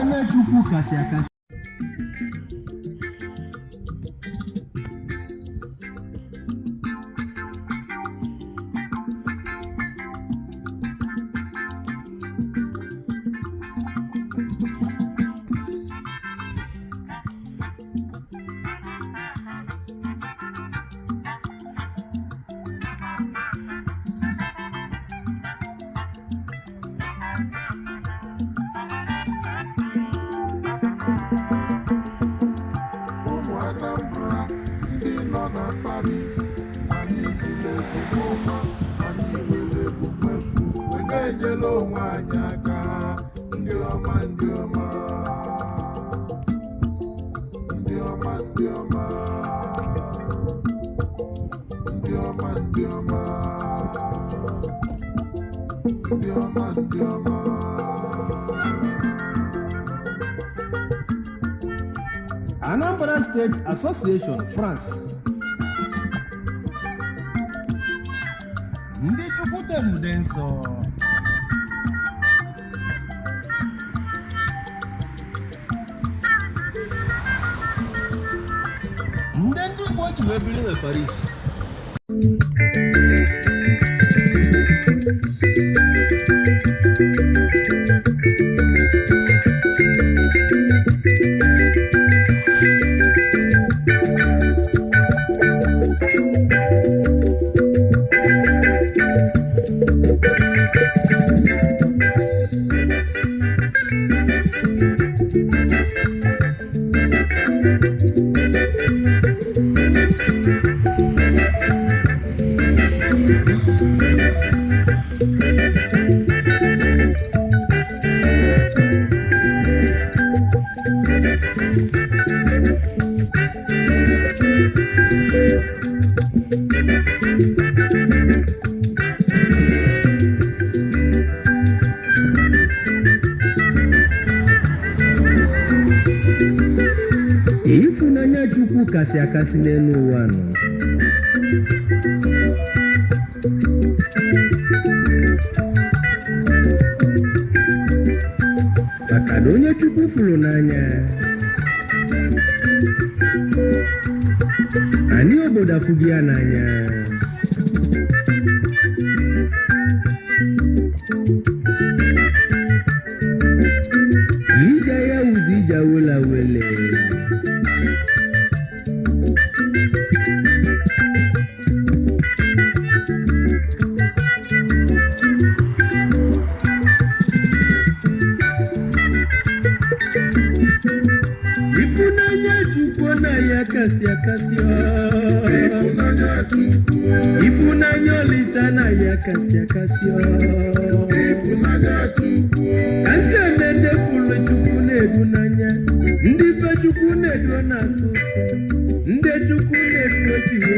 n'anya Chukwu kasị akasị. Anambra State Association France. Ndị Chukwu temude nsọ. Ndị Igbo ji wee biri na Paris. Ifunanya Chukwu kasị akasị n'elu ụwa nọ. Maka na onye Chukwu fụrụ n'anya, anyị obodo afụghị ya n'anya. Ije ya ụzọ ije awela wele. Ifunanya lisana ya kasi akasio. Kanka nende fulu Chukwu nedu nanya. Ndi fe Chukwu nedu na susu. Nde Chukwu nedu ochiwe.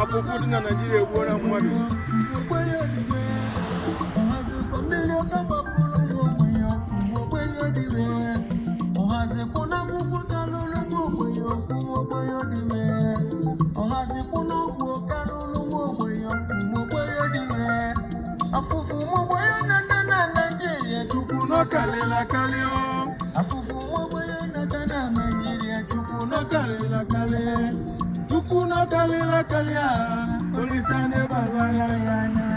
Abufu na Nigeria wora mwadu. Kalela kalio, afufu mwaboya na tana Nigeria tukuno kalela kale, tukuno kalela kalia, polisane bazala yana.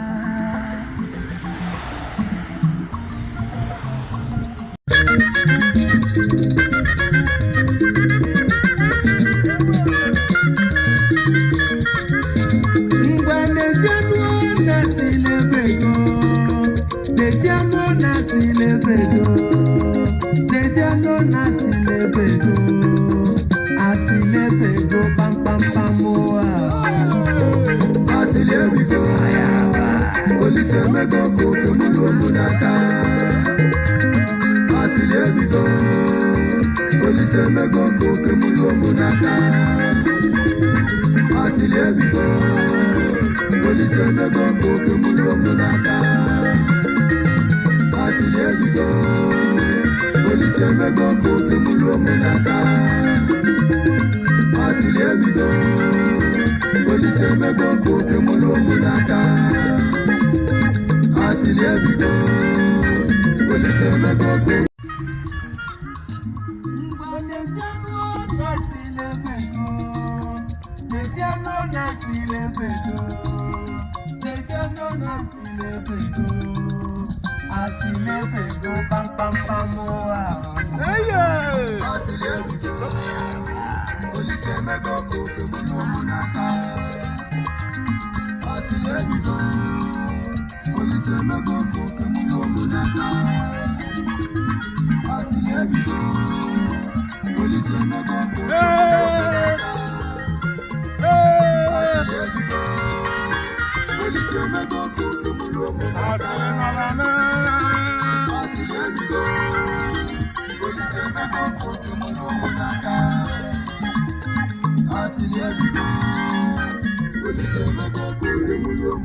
Desiano nasilebego, asilebego, pam pam pam moa. Asilebego, police mego koke mulu munaka. Asilebego, police mego koke mulu munaka. Asilebego, police mego koke mulu munaka. Asilebego, police mego koke mulu munaka. Asilebego, police mego koke mulu munaka. Asilebego, police mego koke. Asilebego, pam pam pam moa. Asilebego, police mego koke mulu munaka. Asilebego, police mego koke mulu munaka. Asilebego, police mego koke mulu munaka. Asilebego, police mego koke mulu munaka.